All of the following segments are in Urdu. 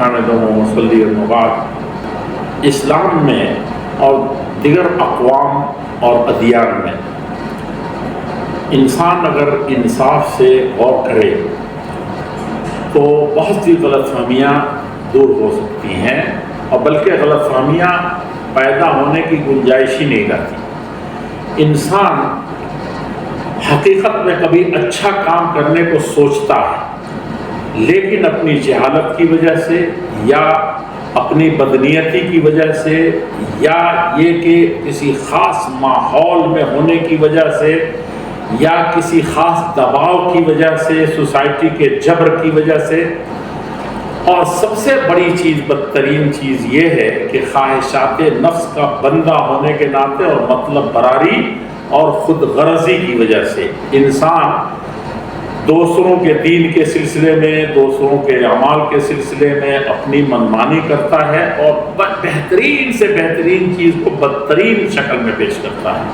حامد و مصلی و بعد، اسلام میں اور دیگر اقوام اور ادیان میں انسان اگر انصاف سے غور کرے تو بہت سی غلط فہمیاں دور ہو سکتی ہیں، اور بلکہ غلط فہمیاں پیدا ہونے کی گنجائش ہی نہیں رہتی۔ انسان حقیقت میں کبھی اچھا کام کرنے کو سوچتا ہے، لیکن اپنی جہالت کی وجہ سے یا اپنی بدنیتی کی وجہ سے یا یہ کہ کسی خاص ماحول میں ہونے کی وجہ سے یا کسی خاص دباؤ کی وجہ سے، سوسائٹی کے جبر کی وجہ سے، اور سب سے بڑی چیز، بدترین چیز یہ ہے کہ خواہشات نفس کا بندہ ہونے کے ناطے اور مطلب براری اور خود غرضی کی وجہ سے انسان دوسروں کے دین کے سلسلے میں، دوسروں کے اعمال کے سلسلے میں اپنی منمانی کرتا ہے اور بہترین سے بہترین چیز کو بدترین شکل میں پیش کرتا ہے۔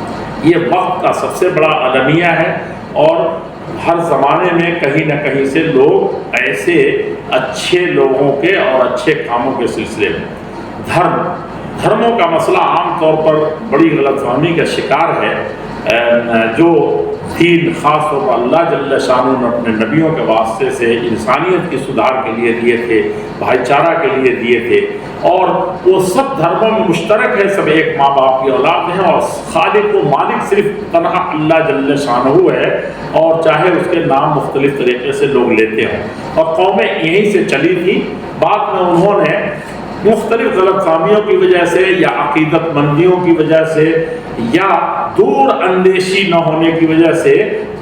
یہ وقت کا سب سے بڑا المیہ ہے، اور ہر زمانے میں کہیں نہ کہیں سے لوگ ایسے اچھے لوگوں کے اور اچھے کاموں کے سلسلے میں دھرموں کا مسئلہ عام طور پر بڑی غلط فہمی کا شکار ہے۔ جو دین خاص طور پر اللہ جل شانہ نے اپنے نبیوں کے واسطے سے انسانیت کی سدھار کے لیے دیے تھے، بھائی چارہ کے لیے دیے تھے، اور وہ سب دھرموں میں مشترک ہے، سب ایک ماں باپ کی اولاد ہیں، اور خالق و مالک صرف تنہا اللہ جل شانہ ہے، اور چاہے اس کے نام مختلف طریقے سے لوگ لیتے ہوں، اور قومیں یہیں سے چلی تھی۔ بعد میں انہوں نے مختلف غلط فہمیوں کی وجہ سے یا عقیدت مندیوں کی وجہ سے یا دور اندیشی نہ ہونے کی وجہ سے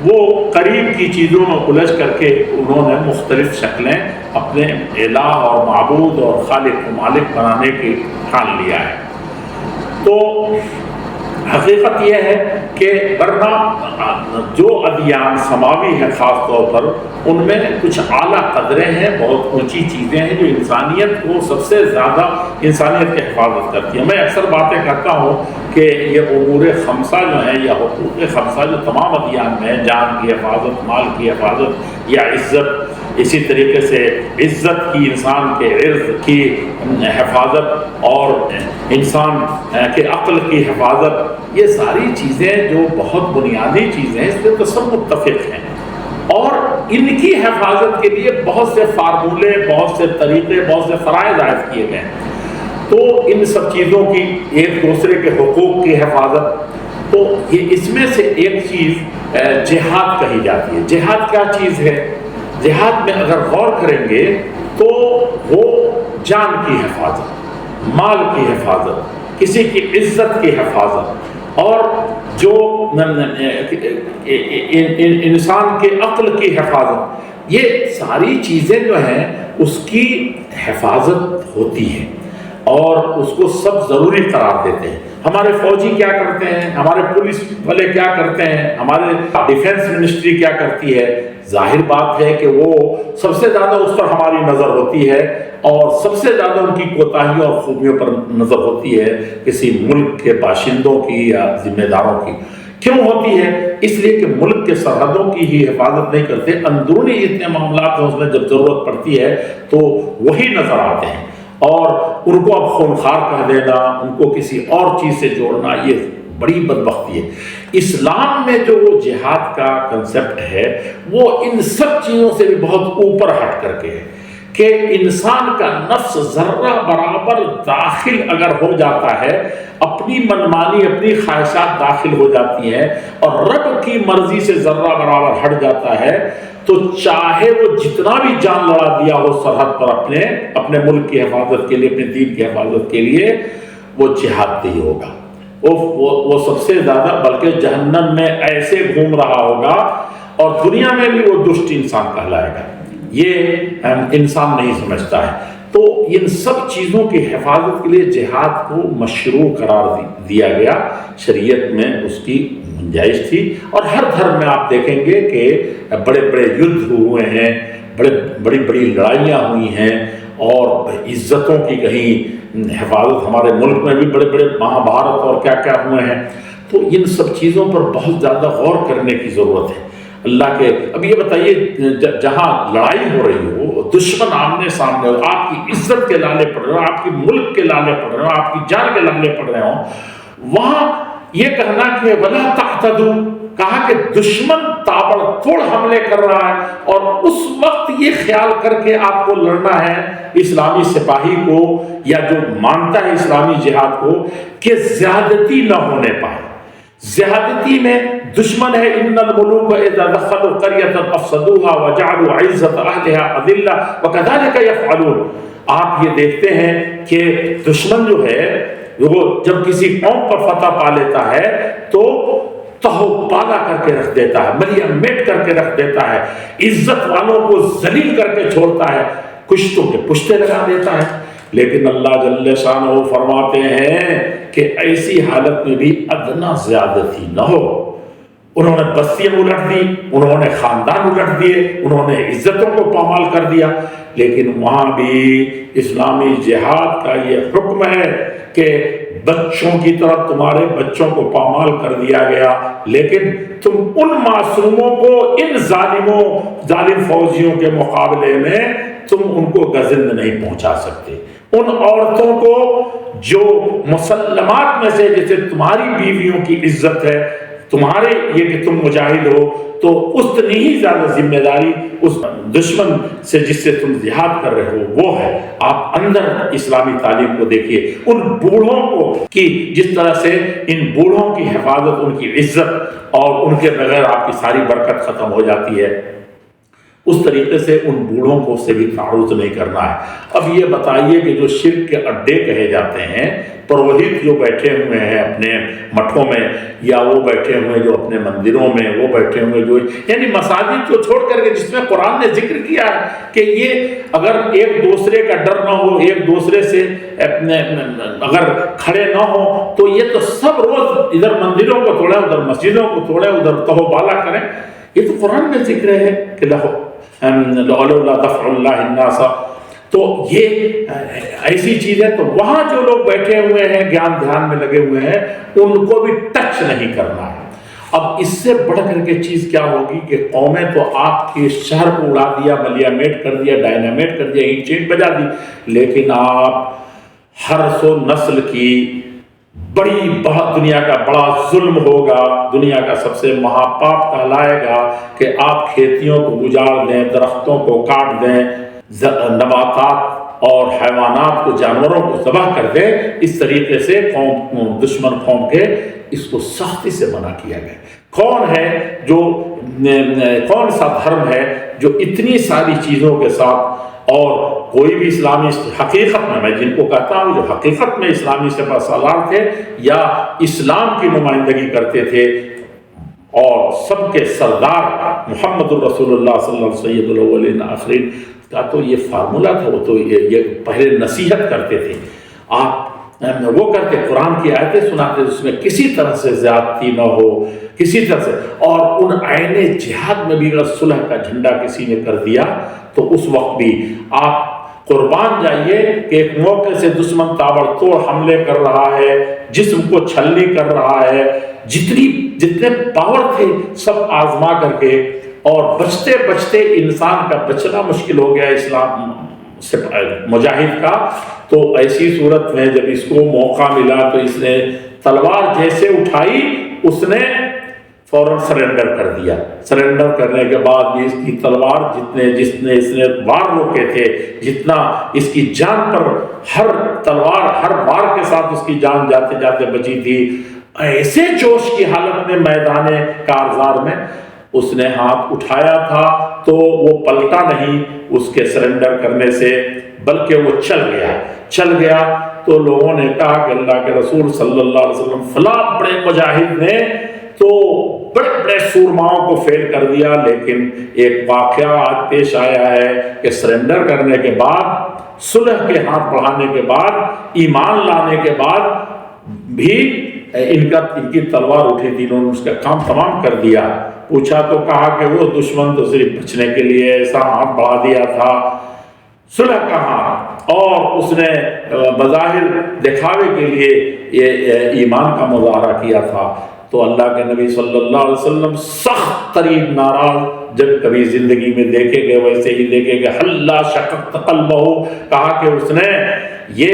وہ قریب کی چیزوں میں الجھ کر کے انہوں نے مختلف شکلیں اپنے الہ اور معبود اور خالق و مالک بنانے کی ٹھان لیا ہے۔ تو حقیقت یہ ہے کہ ورنہ جو ادیان سماوی ہیں خاص طور پر، ان میں کچھ اعلیٰ قدریں ہیں، بہت اونچی چیزیں ہیں جو انسانیت کو سب سے زیادہ انسانیت کی حفاظت کرتی ہیں۔ میں اکثر باتیں کرتا ہوں کہ یہ امور خمسہ جو ہیں یا حقوق خمسہ جو تمام ادیان میں ہیں، جان کی حفاظت، مال کی حفاظت یا عزت، اسی طریقے سے عزت کی، انسان کے عرض کی حفاظت اور انسان کے عقل کی حفاظت، یہ ساری چیزیں جو بہت بنیادی چیزیں ہیں، اس پہ تو سب متفق ہیں، اور ان کی حفاظت کے لیے بہت سے فارمولے، بہت سے طریقے، بہت سے فرائض عائد کیے گئے۔ تو ان سب چیزوں کی، ایک دوسرے کے حقوق کی حفاظت، تو یہ اس میں سے ایک چیز جہاد کہی جاتی ہے۔ جہاد کیا چیز ہے؟ جہاد میں اگر غور کریں گے تو وہ جان کی حفاظت، مال کی حفاظت، کسی کی عزت کی حفاظت، اور جو انسان کے عقل کی حفاظت، یہ ساری چیزیں جو ہیں اس کی حفاظت ہوتی ہے، اور اس کو سب ضروری قرار دیتے ہیں۔ ہمارے فوجی کیا کرتے ہیں، ہمارے پولیس والے کیا کرتے ہیں، ہمارے ڈیفنس منسٹری کیا کرتی ہے؟ ظاہر بات ہے کہ وہ سب سے زیادہ اس پر ہماری نظر ہوتی ہے، اور سب سے زیادہ ان کی کوتاہیوں اور خوبیوں پر نظر ہوتی ہے کسی ملک کے باشندوں کی یا ذمہ داروں کی۔ کیوں ہوتی ہے؟ اس لیے کہ ملک کے سرحدوں کی ہی حفاظت نہیں کرتے، اندرونی اتنے معاملات ہیں، اس میں جب ضرورت پڑتی ہے تو وہی نظر آتے ہیں، اور ان کو اب خونخوار کہہ دینا، ان کو کسی اور چیز سے جوڑنا، یہ بڑی بدبختی ہے۔ اسلام میں جو جہاد کا کنسپٹ ہے وہ ان سب چیزوں سے بھی بہت اوپر ہٹ کر کے ہے، کہ انسان کا نفس ذرہ برابر داخل اگر ہو جاتا ہے، اپنی منمانی، اپنی خواہشات داخل ہو جاتی ہیں، اور رب کی مرضی سے ذرہ برابر ہٹ جاتا ہے، تو چاہے وہ جتنا بھی جان لڑا دیا ہو سرحد پر اپنے ملک کی حفاظت کے لیے، اپنے دین کی حفاظت کے لیے، وہ جہاد نہیں ہوگا۔ وہ سب سے زیادہ بلکہ جہنم میں ایسے گھوم رہا ہوگا، اور دنیا میں بھی وہ دشت انسان کہلائے گا۔ یہ انسان نہیں سمجھتا ہے۔ تو ان سب چیزوں کی حفاظت کے لیے جہاد کو مشروع قرار دیا گیا، شریعت میں اس کی گنجائش تھی، اور ہر دھرم میں آپ دیکھیں گے کہ بڑے بڑے یدھ ہوئے ہیں، بڑی بڑی لڑائیاں ہوئی ہیں، اور عزتوں کی کہیں حفاظت، ہمارے ملک میں بھی بڑے بڑے مہابھارت اور کیا کیا ہوئے ہیں۔ تو ان سب چیزوں پر بہت زیادہ غور کرنے کی ضرورت ہے۔ اللہ کے اب یہ بتائیے، جہاں لڑائی ہو رہی ہو دشمن آمنے سامنے ہو، آپ کی عزت کے لالے پڑ رہے ہو، آپ کی ملک کے لالے پڑ رہے ہو، آپ کی جان کے لالے پڑ رہے ہوں، وہاں یہ کہنا کہ وَلَا تَعْتَدُوا، کہا کہ دشمن تابڑ توڑ حملے کر رہا ہے، اور اس وقت یہ خیال کر کے آپ کو لڑنا ہے اسلامی سپاہی کو یا جو مانتا ہے اسلامی جہاد کو کہ زیادتی نہ ہونے پائے۔ زیادتی میں دشمن ہے ان الملوک اذا دخلوا قرية افسدوها وجعلوا عزة اهلها اذلة وكذلك يفعلون۔ آپ یہ دیکھتے ہیں کہ دشمن جو ہے وہ جب کسی قوم پر فتح پا لیتا ہے تو تہو پالا کر کے رکھ دیتا ہے، ملیا میٹ کر کے رکھ دیتا ہے، عزت والوں کو ذلیل کر کے چھوڑتا ہے، کشتوں کے پشتے لگا دیتا ہے۔ لیکن اللہ جل شانہ فرماتے ہیں کہ ایسی حالت میں بھی ادنا زیادتی نہ ہو۔ انہوں نے بستیاں الٹ دی، انہوں نے خاندان الٹ دیے، انہوں نے عزتوں کو پامال کر دیا، لیکن وہاں بھی اسلامی جہاد کا یہ حکم ہے کہ بچوں کی طرح تمہارے بچوں کو پامال کر دیا گیا، لیکن تم ان معصوموں کو ان ظالم فوجیوں کے مقابلے میں تم ان کو گزند نہیں پہنچا سکتے۔ ان عورتوں کو جو مسلمات میں سے جیسے تمہاری بیویوں کی عزت ہے، تمہارے یہ کہ تم مجاہد ہو، تو اتنی ہی زیادہ ذمہ داری اس دشمن سے جس سے تم جہاد کر رہے ہو وہ ہے۔ آپ اندر اسلامی تعلیم کو دیکھیے، ان بوڑھوں کو کہ جس طرح سے ان بوڑھوں کی حفاظت، ان کی عزت، اور ان کے بغیر آپ کی ساری برکت ختم ہو جاتی ہے، اس طریقے سے ان بوڑھوں کو سے بھی تعارض نہیں کرنا ہے۔ اب یہ بتائیے کہ جو شرک کے اڈے کہے جاتے ہیں، پروہت جو بیٹھے ہوئے ہیں اپنے مٹھوں میں، یا وہ بیٹھے ہوئے جو اپنے مندروں میں، وہ بیٹھے ہوئے جو یعنی مساجد کو چھوڑ کر کے جس میں قرآن نے ذکر کیا ہے کہ یہ اگر ایک دوسرے کا ڈر نہ ہو، ایک دوسرے سے اگر کھڑے نہ ہو، تو یہ تو سب روز ادھر مندروں کو توڑیں، ادھر مسجدوں کو توڑیں، ادھر تہو بالا کریں۔ یہ تو قرآن میں ذکر ہے کہ لولا دفع اللہ الناس، تو یہ ایسی چیز ہے۔ تو وہاں جو لوگ بیٹھے ہوئے ہیں گیان دھیان میں لگے ہوئے ہیں، ان کو بھی ٹچ نہیں کرنا ہے۔ اب اس سے بڑھ کر کے چیز کیا ہوگی کہ قومیں تو آپ کے شہر کو اڑا دیا، ملیا میٹ کر دیا، ڈائنامیٹ کر دیا، اینٹ چینٹ بجا دی، لیکن آپ ہر سو نسل کی بڑی بہت دنیا کا بڑا ظلم ہوگا، دنیا کا سب سے مہاپاپ کہلائے گا کہ آپ کھیتیوں کو اجاڑ دیں، درختوں کو کاٹ دیں، نباتات اور حیوانات کو، جانوروں کو ذبح کر دیں۔ اس طریقے سے قوم، دشمن قوم کے اس کو سختی سے منع کیا گیا۔ کون ہے جو کون سا دھرم ہے جو اتنی ساری چیزوں کے ساتھ، اور کوئی بھی اسلامی حقیقت میں جن کو کہتا ہوں جو حقیقت میں اسلامی سپہ سالار تھے یا اسلام کی نمائندگی کرتے تھے، اور سب کے سردار محمد الرسول اللہ صلی اللہ علیہ وسلم سید الاولین آخرین کا تو یہ فارمولا تھا، وہ تو یہ پہلے نصیحت کرتے تھے، آپ وہ کرتے، قرآن کی آیتیں سناتے، اس میں کسی طرح سے زیادتی نہ ہو، کسی طرح سے، اور ان عین جہاد میں بھی اگر صلح کا جھنڈا کسی نے کر دیا تو اس وقت بھی آپ قربان جائیے کہ ایک موقع سے دشمن تابڑ توڑ حملے کر رہا ہے، جسم کو چھلنی کر رہا ہے، جتنے پاور تھے سب آزما کر کے، اور بچتے بچتے انسان کا بچنا مشکل ہو گیا اسلام سے مجاہد کا، تو ایسی صورت میں جب اس کو موقع ملا تو اس نے تلوار جیسے اٹھائی، اس نے فوراً سرنڈر کر دیا۔ سرنڈر کرنے کے بعد بھی اس کی تلوار جس نے اس نے وار روکے تھے، جتنا اس کی جان پر ہر تلوار ہر وار کے ساتھ اس کی جان جاتے جاتے بچی تھی، ایسے جوش کی حالت میں میدان کارزار میں اس نے ہاتھ اٹھایا تھا تو وہ پلٹا نہیں اس کے سرنڈر کرنے سے، بلکہ وہ چل گیا۔ تو لوگوں نے کہا کہ اللہ کے رسول صلی اللہ علیہ وسلم فلاں بڑے مجاہد نے تو بڑے بڑے سورماؤں کو فیل کر دیا، لیکن ایک واقعہ آج پیش آیا ہے کہ سرنڈر کرنے کے بعد، صلح کے ہاتھ بڑھانے کے بعد، ایمان لانے کے بعد بھی ان کی تلوار اٹھی تھی، انہوں نے اس کا کام تمام کر دیا۔ پوچھا تو کہا کہ وہ دشمن تو صرف بچنے کے لیے ایسا ہاتھ بڑھا دیا تھا، صلح کا ہاتھ، اور اس نے بظاہر دکھاوے کے لیے یہ ایمان کا مظاہرہ کیا تھا۔ تو اللہ کے نبی صلی اللہ علیہ وسلم سخت ترین ناراض جب کبھی زندگی میں دیکھے گئے ویسے ہی دیکھے گئے، حلا شققت قلبہ، کہا کہ اس نے یہ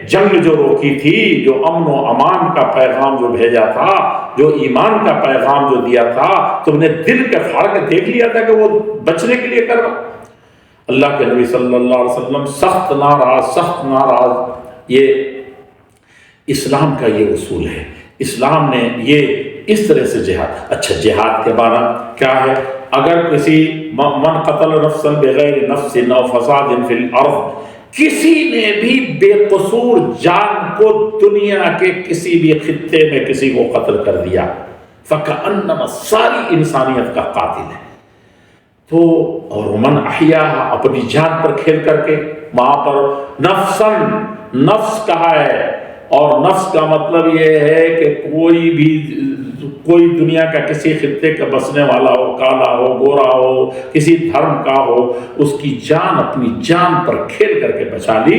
جنگ جو روکی تھی، جو امن و امان کا پیغام جو بھیجا تھا، جو ایمان کا پیغام جو دیا تھا، تم نے دل کے پھاڑ کے دیکھ لیا تھا کہ وہ بچنے کے لیے کر رہا۔ اللہ کے نبی صلی اللہ علیہ وسلم سخت ناراض۔ یہ اسلام کا یہ اصول ہے، اسلام نے یہ اس طرح سے جہاد۔ اچھا، جہاد کے بارے کیا ہے؟ اگر کسی من قتل نفسا بغیر نفس او فساد فی الارض، کسی نے بھی بے قصور جان کو دنیا کے کسی بھی خطے میں کسی کو قتل کر دیا، فکأنما ساری انسانیت کا قاتل ہے۔ تو اور من احیاها، اپنی جان پر کھیل کر کے، وہاں پر نفس کہا ہے، اور نفس کا مطلب یہ ہے کہ کوئی دنیا کا کسی خطے کا بسنے والا ہو، کالا ہو، گورا ہو، کسی دھرم کا ہو، اس کی جان اپنی جان پر کھیل کر کے بچا لی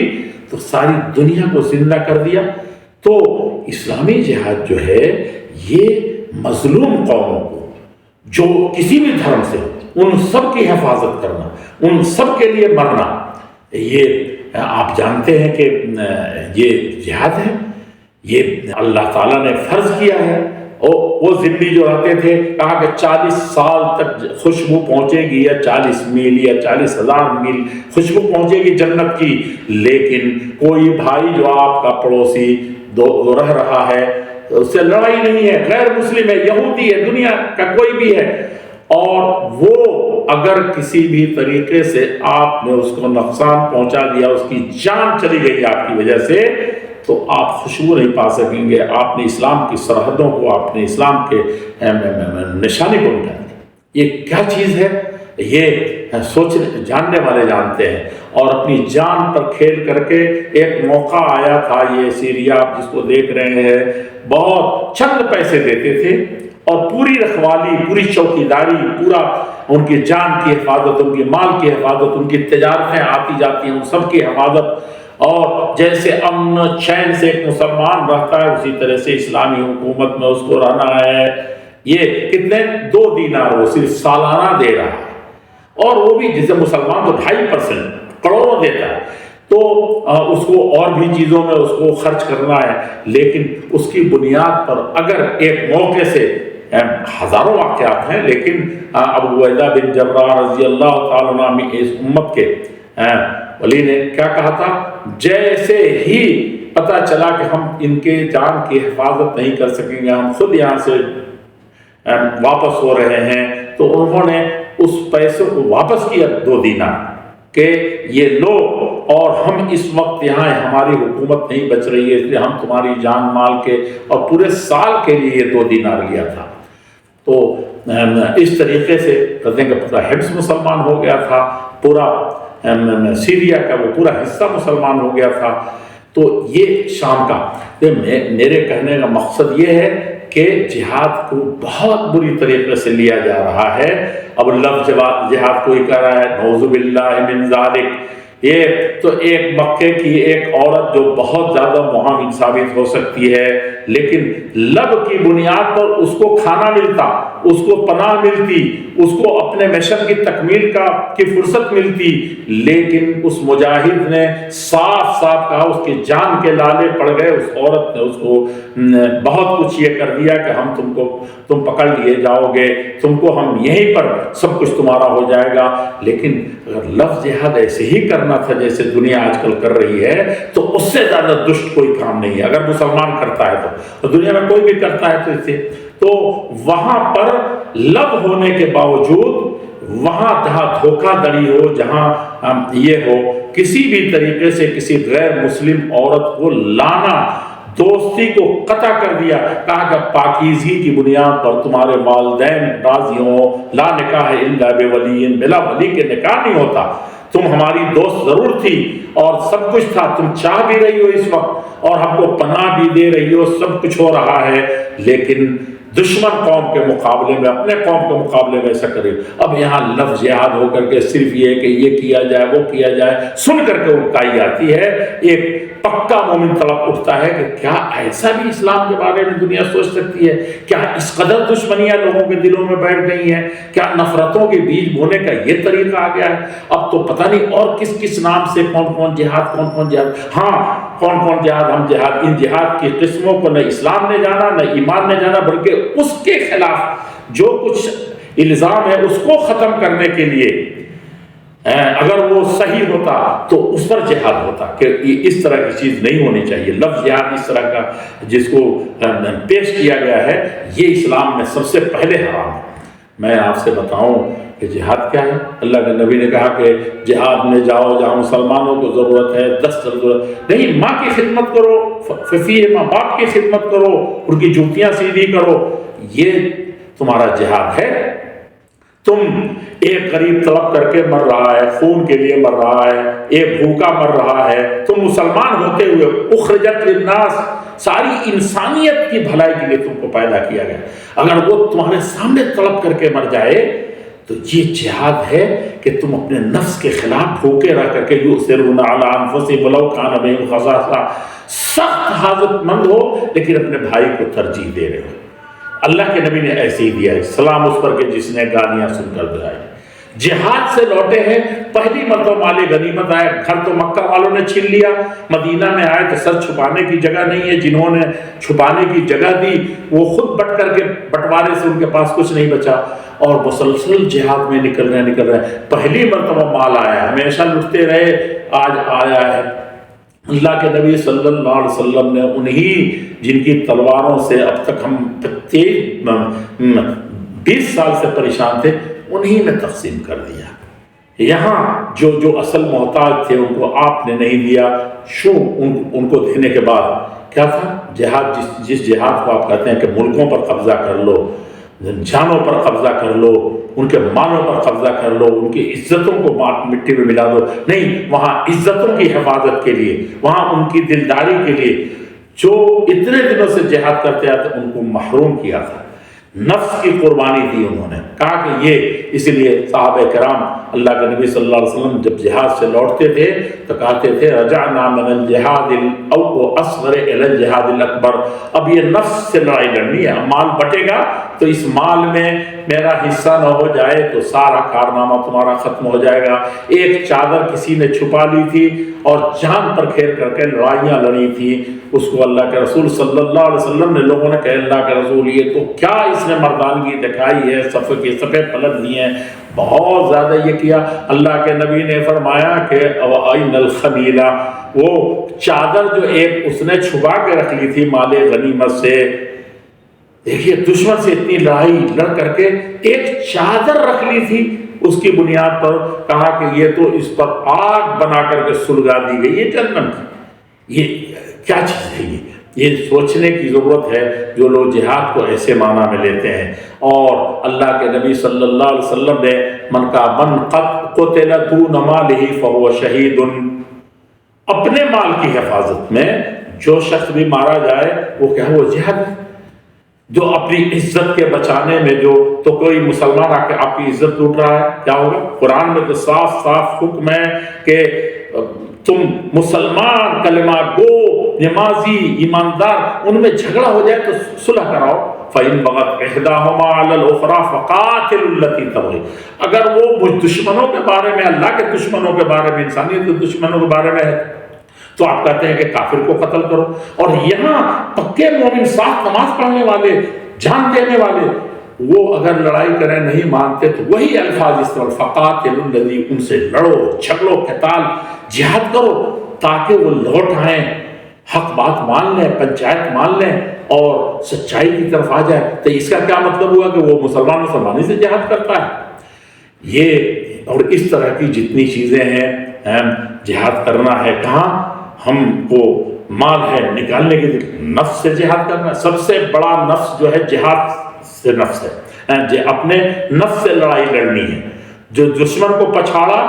تو ساری دنیا کو زندہ کر دیا۔ تو اسلامی جہاد جو ہے یہ مظلوم قوموں کو، جو کسی بھی دھرم سے، ان سب کی حفاظت کرنا، ان سب کے لیے مرنا، یہ آپ جانتے ہیں کہ یہ جہاد ہے، یہ اللہ تعالیٰ نے فرض کیا ہے۔ اور وہ ذمہ جو رہتے تھے، کہا کہ 40 سال تک خوشبو پہنچے گی، یا 40 میل یا 40,000 میل خوشبو پہنچے گی جنت کی، لیکن کوئی بھائی جو آپ کا پڑوسی رہ رہا ہے، اس سے لڑائی نہیں ہے، غیر مسلم ہے، یہودی ہے، دنیا کا کوئی بھی ہے، اور وہ اگر کسی بھی طریقے سے آپ نے اس کو نقصان پہنچا دیا، اس کی جان چلی گئی آپ کی وجہ سے، تو آپ خوشبو نہیں پا سکیں گے۔ آپ نے اسلام کی سرحدوں کو، آپ نے اسلام کے نشانے کو مٹا دیا۔ یہ کیا چیز ہے؟ یہ سوچنے جاننے والے جانتے ہیں۔ اور اپنی جان پر کھیل کر کے، ایک موقع آیا تھا، یہ سیریا آپ جس کو دیکھ رہے ہیں، بہت چند پیسے دیتے تھے اور پوری رکھوالی، پوری چوکیداری، پورا ان کی جان کی حفاظت، ان کی مال کی حفاظت، ان کی تجارتیں آتی جاتی ہیں، ان سب کی حفاظت، اور جیسے امن چین سے ایک مسلمان رہتا ہے، اسی طرح سے اسلامی حکومت میں اس کو رہنا ہے۔ یہ کتنے 2 دینار وہ صرف سالانہ دے رہا ہے، اور وہ بھی جسے مسلمان تو 2.5% کروڑوں دیتا ہے، تو اس کو اور بھی چیزوں میں اس کو خرچ کرنا ہے، لیکن اس کی بنیاد پر اگر ایک موقع سے، ہزاروں واقعات ہیں، لیکن ابو عبیدہ بن جراح رضی اللہ تعالیٰ عنہ اس امت کے ولی نے کیا کہا تھا؟ جیسے ہی پتہ چلا کہ ہم ان کے جان کی حفاظت نہیں کر سکیں گے، ہم خود یہاں سے واپس ہو رہے ہیں، تو انہوں نے اس پیسے کو واپس کیا 2 دینار، کہ یہ لو، اور ہم اس وقت یہاں، ہماری حکومت نہیں بچ رہی ہے، اس لیے ہم تمہاری جان مال کے، اور پورے سال کے لیے یہ 2 دینار لیا تھا۔ تو اس طریقے سے کہتے ہیں کہ پورا حفظ مسلمان ہو گیا تھا، پورا سیریا کا وہ پورا حصہ مسلمان ہو گیا تھا۔ تو یہ شام کا، میرے کہنے کا مقصد یہ ہے کہ جہاد کو بہت بری طریقے سے لیا جا رہا ہے۔ اب لفظ جہاد کوئی کہہ رہا ہے، نعوذ باللہ من ذالک، یہ تو ایک مکے کی ایک عورت جو بہت زیادہ معاون ثابت ہو سکتی ہے، لیکن لب کی بنیاد پر اس کو کھانا ملتا، اس کو پناہ ملتی، اس کو اپنے مشن کی تکمیل کی فرصت ملتی، لیکن اس مجاہد نے صاف کہا، اس کی جان کے لالے پڑ گئے، اس عورت نے اس کو بہت کچھ یہ کر دیا کہ تم پکڑ لیے جاؤ گے، تم کو ہم یہیں پر سب کچھ تمہارا ہو جائے گا۔ لیکن اگر لفظ جہاد ایسے ہی کرنا تھا جیسے دنیا آج کل کر رہی ہے، تو اس سے زیادہ دشت کوئی کام نہیں ہے۔ اگر مسلمان کرتا ہے تو دنیا میں کوئی بھی کرتا ہے تو اس سے، تو وہاں پر لب ہونے کے باوجود، وہاں جہاں دھوکہ دڑی ہو، جہاں یہ ہو، کسی بھی طریقے سے کسی غیر مسلم عورت کو لانا، دوستی کو قطع کر دیا، کہا کہ پاکیزگی کی بنیاد پر تمہارے والدین راضی ہوں، لا نکاح الا بولی، بلا ولی کے نکاح نہیں ہوتا، تم ہماری دوست ضرور تھی اور سب کچھ تھا، تم چاہ بھی رہی ہو اس وقت اور ہم کو پناہ بھی دے رہی ہو، سب کچھ ہو رہا ہے، لیکن دشمن قوم کے مقابلے میں اپنے قوم کے مقابلے میں ایسا کرے. اب یہاں لفظ جہاد ہو کر کے صرف یہ کہ یہ کیا جائے وہ کیا جائے سن کر کے اٹھائی آتی ہے. ایک پکا مومن طرف اٹھتا ہے کہ کیا ایسا بھی اسلام کے بارے میں دنیا سوچ سکتی ہے؟ کیا اس قدر دشمنیاں لوگوں کے دلوں میں بیٹھ گئی ہیں؟ کیا نفرتوں کے بیج بونے کا یہ طریقہ آ گیا ہے؟ اب تو پتہ نہیں اور کس کس نام سے کون کون جہاد. ہاں کون کون جہاد. ہم جہاد ان جہاد کی قسموں کو نہ اسلام نے جانا نہ ایمان نے جانا، بلکہ اس کے خلاف جو کچھ الزام ہے اس کو ختم کرنے کے لیے اگر وہ صحیح ہوتا تو اس پر جہاد ہوتا کہ اس طرح کی چیز نہیں ہونی چاہیے. لفظ جہاد اس طرح کا جس کو پیش کیا گیا ہے یہ اسلام میں سب سے پہلے حرام ہے. میں آپ سے بتاؤں کہ جہاد کیا ہے. اللہ کے نبی نے کہا کہ جہاد میں جاؤ جہاں مسلمانوں کو ضرورت ہے، دست ضرورت نہیں. ماں کی خدمت کرو، ففی ماں باپ کی خدمت کرو، ان کی جوتیاں سیدھی کرو، یہ تمہارا جہاد ہے. تم ایک غریب طلب کر کے مر رہا ہے، خون کے لیے مر رہا ہے، ایک بھوکا مر رہا ہے، تم مسلمان ہوتے ہوئے اخرجت للناس ساری انسانیت کی بھلائی کے لیے تم کو پیدا کیا گیا، اگر وہ تمہارے سامنے طلب کر کے مر جائے تو یہ جہاد ہے کہ تم اپنے نفس کے خلاف بھوکے رہ کر کے یؤثرون علی انفسہم ولو کان بہم خصاصہ، سخت حاجت مند ہو لیکن اپنے بھائی کو ترجیح دے رہے ہو. اللہ کے نبی نے ایسے ہی دیا ہے. سلام اس پر کہ جس نے گالیاں سن کر دلائی. جہاد سے لوٹے ہیں، پہلی مرتبہ مال غنیمت آئے. گھر تو مکہ والوں نے چھین لیا، مدینہ میں آئے تو سر چھپانے کی جگہ نہیں ہے. جنہوں نے چھپانے کی جگہ دی وہ خود بٹ کر کے بٹوارے سے ان کے پاس کچھ نہیں بچا اور مسلسل جہاد میں نکل رہے. پہلی مرتبہ مال آیا، ہمیشہ لٹتے رہے، آج آیا ہے. اللہ کے نبی صلی اللہ علیہ وسلم نے انہی جن کی تلواروں سے اب تک ہم 20 سال سے پریشان تھے انہی میں تقسیم کر دیا. یہاں جو اصل محتاج تھے ان کو آپ نے نہیں دیا. ان کو دینے کے بعد کیا تھا؟ جہاد جس جہاد کو آپ کہتے ہیں کہ ملکوں پر قبضہ کر لو، جانوں پر قبضہ کر لو، ان کے مالوں پر قبضہ کر لو، ان کی عزتوں کو مٹی میں ملا دو. نہیں، وہاں عزتوں کی حفاظت کے لیے، وہاں ان کی دلداری کے لیے جو اتنے دنوں سے جہاد کرتے آتے ان کو محروم کیا تھا. نفس کی قربانی دی انہوں نے. کہا کہ یہ اس لیے صحابہ کرام اللہ کے نبی صلی اللہ علیہ وسلم جب جہاد سے لوٹتے تھے تو کہتے تھے رجعنا من الجہاد الاصغر الى الجہاد الاکبر. اب یہ نفس سے لڑائی لڑنی ہے. مال بٹے گا تو اس مال میں میرا حصہ نہ ہو جائے تو سارا کارنامہ تمہارا ختم ہو جائے گا. ایک چادر کسی نے چھپا لی تھی اور جان پر کھیر کر کے لڑائیاں لڑی تھی. اس کو اللہ کے رسول صلی اللہ علیہ وسلم نے لوگوں نے کہا اللہ کے رسول یہ تو کیا اس نے مردانگی دکھائی ہے، صفے کے صفے پلٹ دیے ہیں، بہت زیادہ یہ کیا. اللہ کے نبی نے فرمایا کہ وَأَيْنَ الْخَمِيلَةُ، وہ چادر جو ایک اس نے چھپا کے رکھ لی تھی مال غنیمت سے. دیکھیے دشمن سے اتنی لڑائی لڑ کر کے ایک چادر رکھ لی تھی، اس کی بنیاد پر کہا کہ یہ تو اس پر آگ بنا کر کے سلگا دی گئی. یہ جہنم کی یہ کیا چیز ہے؟ یہ سوچنے کی ضرورت ہے جو لوگ جہاد کو ایسے معنی میں لیتے ہیں. اور اللہ کے نبی صلی اللہ علیہ وسلم نے من قتل دون مالہ فہو شہید، اپنے مال کی حفاظت میں جو شخص بھی مارا جائے وہ کیا وہ جہاد. جو اپنی عزت کے بچانے میں تو کوئی مسلمان آ کے آپ کی عزت لوٹ رہا ہے کیا ہوگا؟ قرآن میں تو صاف حکم ہے کہ تم مسلمان کلمہ گو نمازی ایماندار ان میں جھگڑا ہو جائے تو صلح کراؤ. فَإِن بَغَتْ إِحْدَاهُمَا عَلَى الْأُخْرَى فَقَاتِلُوا الَّتِي تَبْغِي. اگر وہ دشمنوں کے بارے میں، اللہ کے دشمنوں کے بارے میں، انسانیت کے دشمنوں کے بارے میں ہے تو آپ کہتے ہیں کہ کافر کو قتل کرو. اور یہاں پکے مومن صاف نماز پڑھنے والے، جان دینے والے، وہ اگر لڑائی کریں نہیں مانتے تو وہی الفاظ استعمال فقاتلوا الذی، ان سے لڑو، جھگڑو، قتال، جہاد کرو تاکہ وہ لوٹ آئیں، حق بات مان لیں، پنچایت مان لیں اور سچائی کی طرف آ جائے. تو اس کا کیا مطلب ہوا کہ وہ مسلمانی سے جہاد کرتا ہے؟ یہ اور اس طرح کی جتنی چیزیں ہیں جہاد کرنا ہے. کہاں ہم کو مال ہے نکالنے کے لیے نفس سے جہاد کرنا. سب سے بڑا نفس جو ہے جہاد سے نفس ہے، اپنے نفس سے لڑائی لڑنی ہے. جو دشمن کو پچھاڑا،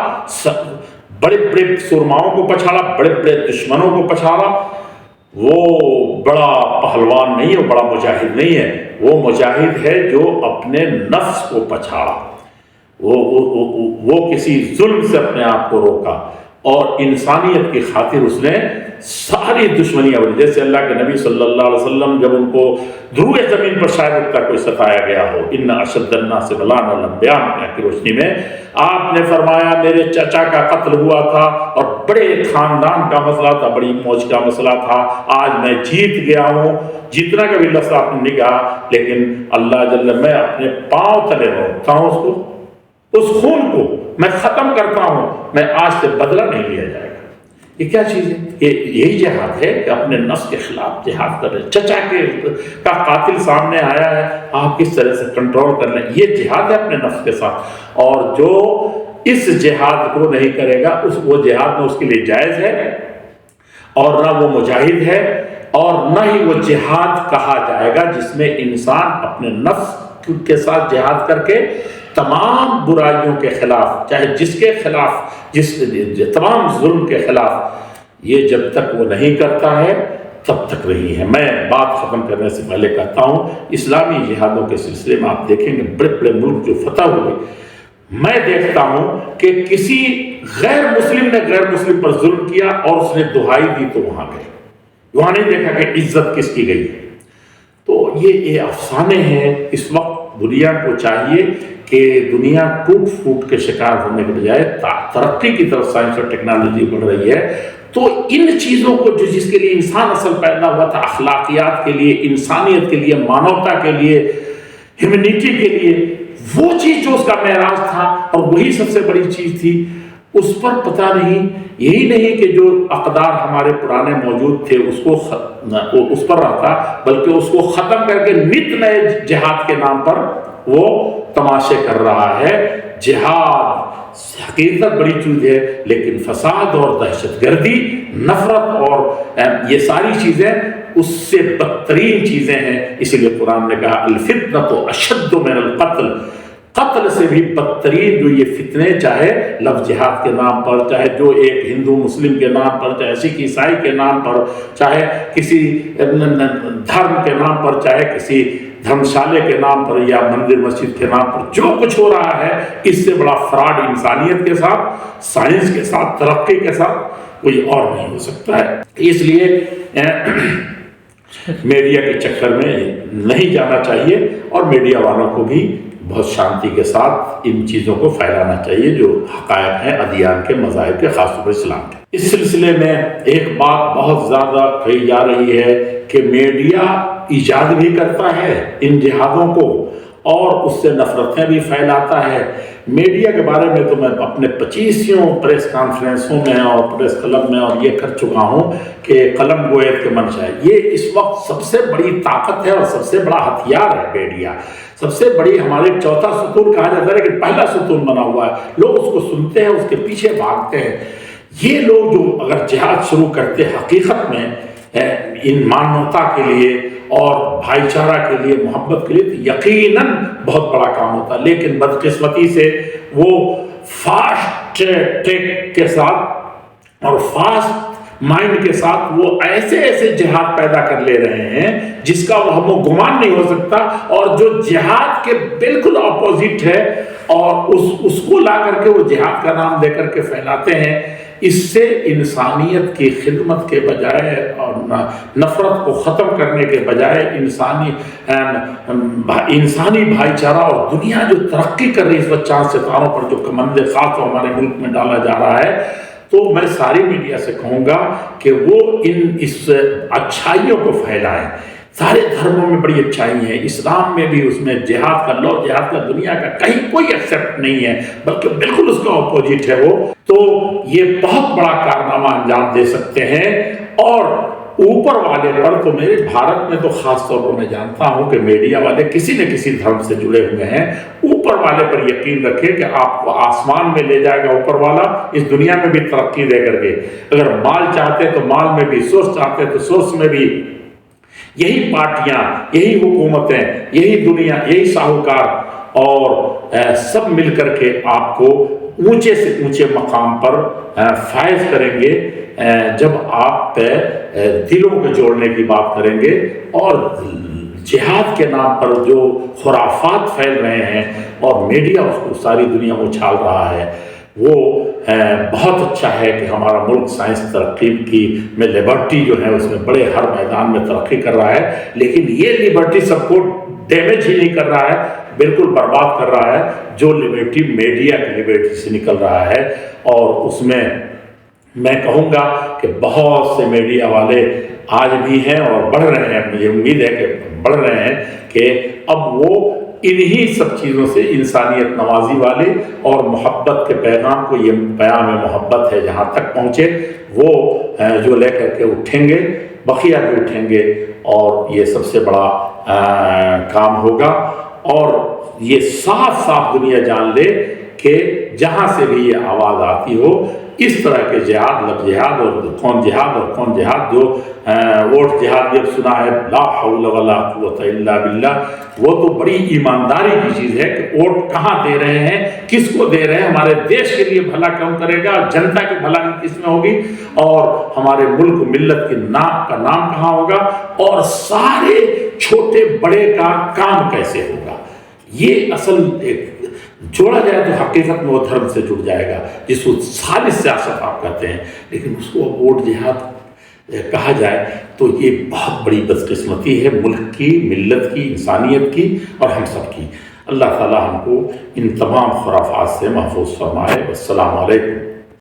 بڑے بڑے سرماؤں کو پچھاڑا، بڑے بڑے دشمنوں کو پچھاڑا، وہ بڑا پہلوان نہیں ہے، وہ بڑا مجاہد نہیں ہے، وہ مجاہد ہے جو اپنے نفس کو پچھاڑا، وہ کسی ظلم سے اپنے آپ کو روکا اور انسانیت کی خاطر اس نے ساری دشمنیاں بڑھی. جیسے اللہ کے نبی صلی اللہ علیہ وسلم جب ان کو دروئے زمین پر شاید اتنا کوئی ستایا گیا ہو، ان اشد الناس بلاء الانبیاء کی روشنی میں آپ نے فرمایا میرے چچا کا قتل ہوا تھا اور بڑے خاندان کا مسئلہ تھا، بڑی موج کا مسئلہ تھا، آج میں جیت گیا ہوں. جیتنا کا بھی لفظ آپ نے نہیں کہا، لیکن اللہ جل میں اپنے پاؤں تلے روکتا ہوں اس خون کو میں ختم کرتا ہوں، میں آج سے بدلہ نہیں لیا جائے گا. یہ کیا چیز ہے؟ یہی جہاد ہے کہ اپنے نفس کے خلاف جہاد کر رہے. چچا کا قاتل سامنے آیا ہے، آپ کس طرح سے کنٹرول کر لیں، یہ جہاد ہے اپنے نفس کے ساتھ. اور جو اس جہاد کو نہیں کرے گا وہ جہاد نہ اس کے لیے جائز ہے اور نہ وہ مجاہد ہے اور نہ ہی وہ جہاد کہا جائے گا جس میں انسان اپنے نفس کے ساتھ جہاد کر کے تمام برائیوں کے خلاف، چاہے جس کے خلاف، تمام ظلم کے خلاف، یہ جب تک وہ نہیں کرتا ہے تب تک نہیں ہے. میں بات ختم کرنے سے پہلے کہتا ہوں، اسلامی جہادوں کے سلسلے میں آپ دیکھیں گے بڑے بڑے ملک جو فتح ہوئے، میں دیکھتا ہوں کہ کسی غیر مسلم نے غیر مسلم پر ظلم کیا اور اس نے دہائی دی تو وہاں گئے، وہاں نہیں دیکھا کہ عزت کس کی گئی ہے. تو یہ افسانے ہیں. اس وقت دنیا کو چاہیے کہ دنیا ٹوٹ پھوٹ کے شکار ہونے کے بجائے ترقی کی طرف سائنس اور ٹیکنالوجی بڑھ رہی ہے، تو ان چیزوں کو جس کے لیے انسان اصل پیدا ہوا تھا، اخلاقیات کے لیے، انسانیت کے لیے، مانوتا کے لیے، ہیومینٹی کے لیے، وہ چیز جو اس کا معراج تھا اور وہی سب سے بڑی چیز تھی، اس پر پتہ نہیں، یہی نہیں کہ جو اقدار ہمارے پرانے موجود تھے اس پر رہتا، بلکہ اس کو ختم کر کے نت نئے جہاد کے نام پر وہ تماشے کر رہا ہے. جہاد حقیقت بڑی چیز ہے، لیکن فساد اور دہشت گردی، نفرت اور یہ ساری چیزیں اس سے بدترین چیزیں ہیں. اسی لیے قرآن نے کہا الفتنۃ اشد من القتل، قتل سے بھی بدترین جو یہ فتنے، چاہے لفظ جہاد کے نام پر، چاہے جو ایک ہندو مسلم کے نام پر، چاہے سکھ عیسائی کے نام پر، چاہے کسی دھرم کے نام پر، چاہے کسی دھرمشالے کے نام پر یا مندر مسجد کے نام پر، جو کچھ ہو رہا ہے اس سے بڑا فراڈ انسانیت کے ساتھ، سائنس کے ساتھ، ترقی کے ساتھ کوئی اور نہیں ہو سکتا ہے. اس لیے میڈیا کے چکر میں نہیں جانا چاہیے اور میڈیا والوں کو بھی بہت شانتی کے ساتھ ان چیزوں کو پھیلانا چاہیے جو حقائق ہیں ادیان کے، مذاہب کے، خاص طور پر اسلام کے. اس سلسلے میں ایک بات بہت زیادہ کہی جا رہی ہے کہ میڈیا ایجاد بھی کرتا ہے ان جہادوں کو اور اس سے نفرتیں بھی پھیلاتا ہے. میڈیا کے بارے میں تو میں اپنے 25 پریس کانفرنسوں میں اور پریس کلب میں اور یہ کر چکا ہوں کہ قلم گویت کے منشا ہے. یہ اس وقت سب سے بڑی طاقت ہے اور سب سے بڑا ہتھیار ہے میڈیا. سب سے بڑی ہمارے چوتھا ستون کہا جاتا ہے لیکن پہلا ستون بنا ہوا ہے. لوگ اس کو سنتے ہیں، اس کے پیچھے بھاگتے ہیں. یہ لوگ جو اگر جہاد شروع کرتے حقیقت میں ان مانوتا کے لیے اور بھائی چارہ کے لیے، محبت کے لیے، تو یقیناً بہت بڑا کام ہوتا. لیکن بدقسمتی سے وہ فاسٹ ٹریک کے ساتھ اور فاسٹ مائنڈ کے ساتھ وہ ایسے جہاد پیدا کر لے رہے ہیں جس کا ہم و گمان نہیں ہو سکتا، اور جو جہاد کے بالکل اپوزٹ ہے اور اس کو لا کر کے وہ جہاد کا نام دے کر کے پھیلاتے ہیں. اس سے انسانیت کی خدمت کے بجائے اور نفرت کو ختم کرنے کے بجائے انسانی بھائی چارہ اور دنیا جو ترقی کر رہی ہے اس وقت چاند ستاروں پر جو کمند خاص ہمارے ملک میں ڈالا جا رہا ہے، تو میں ساری میڈیا سے کہوں گا کہ وہ اس اچھائیوں کو پھیلائیں. سارے دھرموں میں بڑی اچھائی ہیں، اسلام میں بھی اس میں جہاد کا جہاد کا دنیا کا کہیں کوئی ایکسیپٹ نہیں ہے، بلکہ بالکل اس کا اپوزٹ ہے. وہ تو یہ بہت بڑا کارنامہ انجام دے سکتے ہیں. اور اوپر والے پر تو میرے بھارت میں تو خاص طور پر میں جانتا ہوں کہ میڈیا والے کسی نہ کسی دھرم سے جڑے ہوئے ہیں. اوپر والے پر یقین رکھے کہ آپ کو آسمان میں لے جائے گا اوپر والا، اس دنیا میں بھی ترقی دے کر کے. اگر مال چاہتے تو مال میں بھی، سورس چاہتے تو سورس میں بھی. یہی پارٹیاں، یہی حکومتیں، یہی دنیا، یہی ساہوکار اور سب مل کر کے آپ کو اونچے سے اونچے مقام پر فائز کریں گے جب آپ پہ دلوں کو جوڑنے کی بات کریں گے، اور جہاد کے نام پر جو خرافات پھیل رہے ہیں اور میڈیا اس کو ساری دنیا میں اچھال رہا ہے، وہ بہت اچھا ہے کہ ہمارا ملک سائنس ترقی کی میں لیبرٹی جو ہے اس میں بڑے ہر میدان میں ترقی کر رہا ہے، لیکن یہ لیبرٹی سب کو ڈیمیج ہی نہیں کر رہا ہے، بالکل برباد کر رہا ہے، جو لیبرٹی میڈیا کی لیبرٹی سے نکل رہا ہے۔ اور اس میں کہوں گا کہ بہت سے میڈیا والے آج بھی ہیں اور بڑھ رہے ہیں، مجھے امید ہے کہ بڑھ رہے ہیں، کہ اب وہ انہی سب چیزوں سے انسانیت نوازی والے اور محبت کے پیغام کو، یہ پیام محبت ہے جہاں تک پہنچے، وہ جو لے کر کے اٹھیں گے، بقیہ بھی اٹھیں گے، اور یہ سب سے بڑا کام ہوگا۔ اور یہ صاف صاف دنیا جان لے کہ جہاں سے بھی یہ آواز آتی ہو، اس طرح کے جہاد، لب جہاد اور کون جہاد، جو ووٹ جہاد جب سنا ہے، لا حول ولا قوت الا باللہ، وہ تو بڑی ایمانداری کی چیز ہے کہ ووٹ کہاں دے رہے ہیں، کس کو دے رہے ہیں، ہمارے دیش کے لیے بھلا کون کرے گا، جنتا کی بھلا کس میں ہوگی، اور ہمارے ملک ملت کے نام کا نام کہاں ہوگا، اور سارے چھوٹے بڑے کا کام کیسے ہوگا۔ یہ اصل ایک جوڑا جائے تو حقیقت میں وہ دھرم سے جڑ جائے گا، جس کو خالص سیاست آپ کہتے ہیں، لیکن اس کو ووٹ جہاد کہا جائے تو یہ بہت بڑی بدقسمتی ہے ملک کی، ملت کی، انسانیت کی اور ہم سب کی۔ اللہ تعالی ہم کو ان تمام خرافات سے محفوظ فرمائے۔ السلام علیکم۔